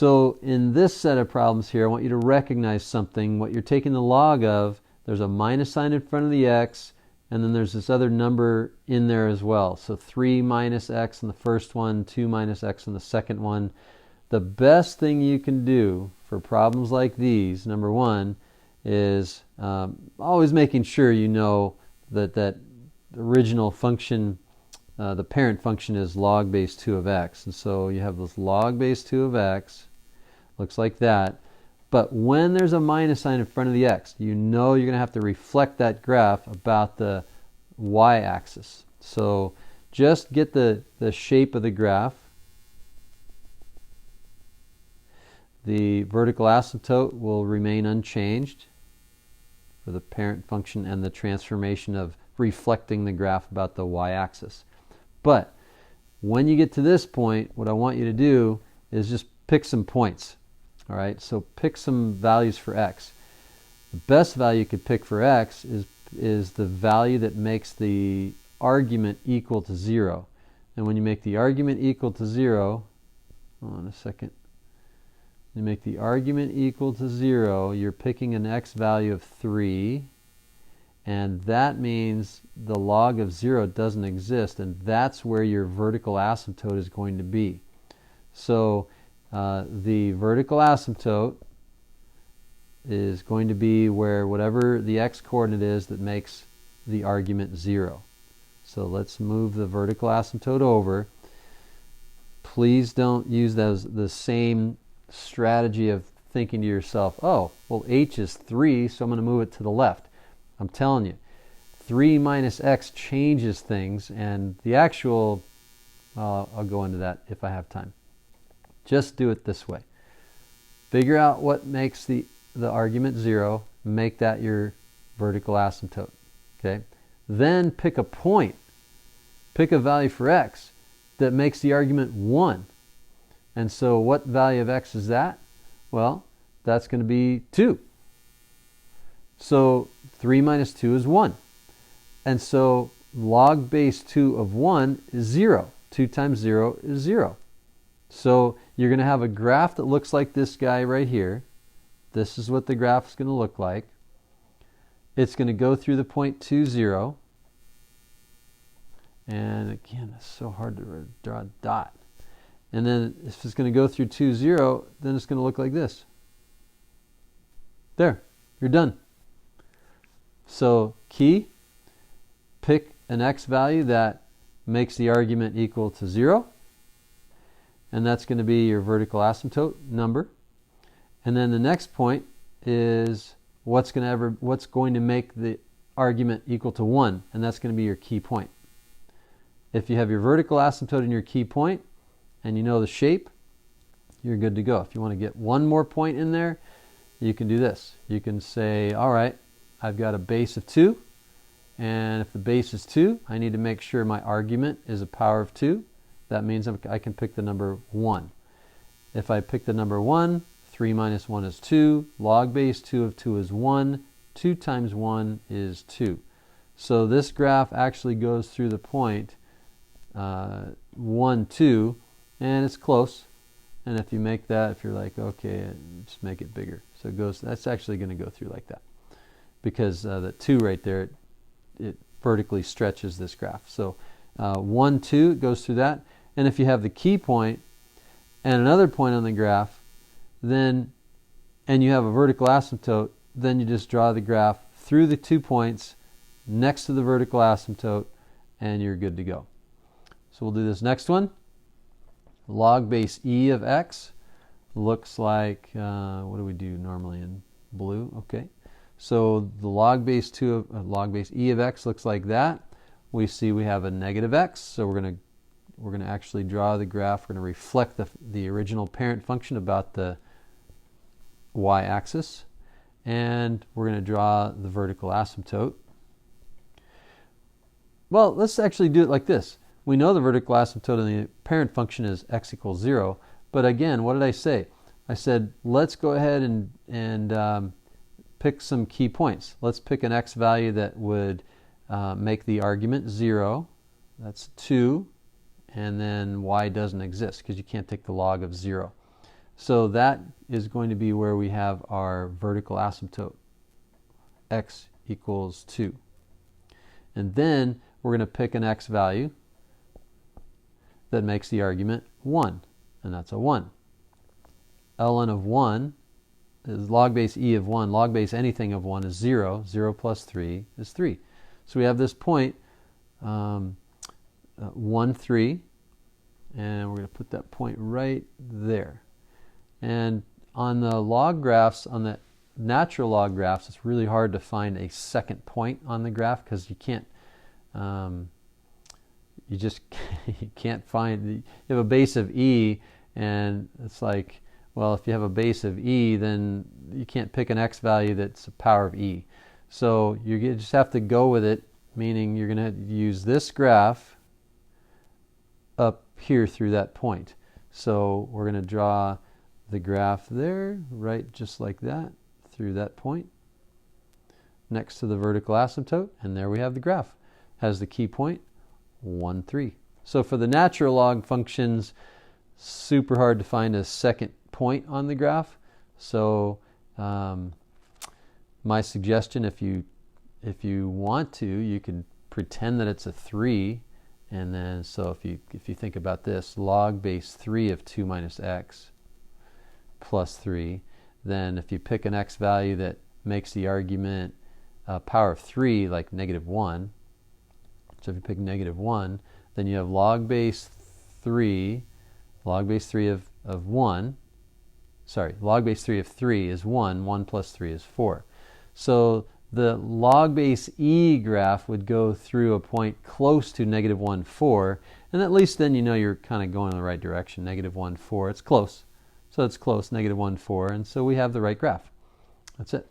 So in this set of problems here, I want you to recognize something. What you're taking the log of, there's a minus sign in front of the x, and then there's this other number in there as well. So 3 minus x in the first one, 2 minus x in the second one. The best thing you can do for problems like these, number one, is always making sure you know that that original function, the parent function, is log base 2 of x. And so you have this log base 2 of x, looks like that. But when there's a minus sign in front of the x, you know you're going to have to reflect that graph about the y-axis. So just get the shape of the graph. The vertical asymptote will remain unchanged for the parent function and the transformation of reflecting the graph about the y-axis. But when you get to this point, what I want you to do is just pick some points. All right, so pick some values for x. The best value you could pick for x is the value that makes the argument equal to 0. And when you make the argument equal to 0, hold on a second. You make the argument equal to 0, you're picking an x value of 3, and that means the log of 0 doesn't exist, and that's where your vertical asymptote is going to be. So the vertical asymptote is going to be where whatever the x coordinate is that makes the argument 0. So let's move the vertical asymptote over. Please don't use the same strategy of thinking to yourself, oh, well, h is 3, so I'm going to move it to the left. I'm telling you, 3 minus x changes things, and the actual, I'll go into that if I have time. Just do it this way. Figure out what makes the argument 0, make that your vertical asymptote. Okay? Then pick a point, pick a value for x that makes the argument 1. And so what value of x is that? Well, that's going to be 2. So 3 minus 2 is 1. And so log base 2 of 1 is 0. 2 times 0 is 0. So you're going to have a graph that looks like this guy right here. This is what the graph is going to look like. It's going to go through the point 2, 0. And again, it's so hard to draw a dot. And then if it's going to go through 2, 0, then it's going to look like this. There, you're done. So key, pick an x value that makes the argument equal to 0. And that's going to be your vertical asymptote number. And then the next point is what's going to make the argument equal to 1, and that's going to be your key point. If you have your vertical asymptote and your key point, and you know the shape, you're good to go. If you want to get one more point in there, you can do this. You can say, all right, I've got a base of 2, and if the base is 2, I need to make sure my argument is a power of 2. That means I can pick the number 1. If I pick the number 1, 3 minus 1 is 2. Log base 2 of 2 is 1. 2 times 1 is 2. So this graph actually goes through the point 1, 2, and it's close. And if you make that, if you're like, okay, just make it bigger. So it goes, that's actually going to go through like that. Because the 2 right there, it vertically stretches this graph. So 1, 2, it goes through that. And if you have the key point and another point on the graph, then, and you have a vertical asymptote, then you just draw the graph through the 2 points next to the vertical asymptote, and you're good to go. So we'll do this next one. Log base e of x looks like, what do we do normally in blue? Okay. So the log base e of x looks like that. We see we have a negative x, so we're going to actually draw the graph. We're going to reflect the original parent function about the y-axis, and we're going to draw the vertical asymptote. Well, let's actually do it like this. We know the vertical asymptote and the parent function is x equals 0, but again, what did I say? I said, let's go ahead and pick some key points. Let's pick an x value that would make the argument 0. That's 2. And then y doesn't exist because you can't take the log of 0. So that is going to be where we have our vertical asymptote, x equals 2. And then we're going to pick an x value that makes the argument 1, and that's a 1. ln of 1 is log base e of 1. Log base anything of 1 is 0. 0 plus 3 is 3. So we have this point 1, 3, and we're going to put that point right there. And on the log graphs, on the natural log graphs, it's really hard to find a second point on the graph because you can't, you just you can't find, you have a base of e, and it's like, well, if you have a base of e, then you can't pick an x value that's a power of e. So you just have to go with it, meaning you're going to use this graph up here through that point. So we're going to draw the graph there, right, just like that, through that point, next to the vertical asymptote, and there we have the graph. Has the key point 1, 3. So for the natural log functions, super hard to find a second point on the graph. So my suggestion, if you want to, you can pretend that it's a 3, and then so if you think about this, log base 3 of 2 minus x plus 3, then if you pick an x value that makes the argument power of 3, like negative 1, so if you pick negative 1, then you have log base 3 of 1, sorry, log base 3 of 3 is 1, 1 plus 3 is 4. So the log base e graph would go through a point close to negative 1, 4, and at least then you know you're kind of going in the right direction. Negative 1, 4, it's close. So it's close, negative 1, 4, and so we have the right graph. That's it.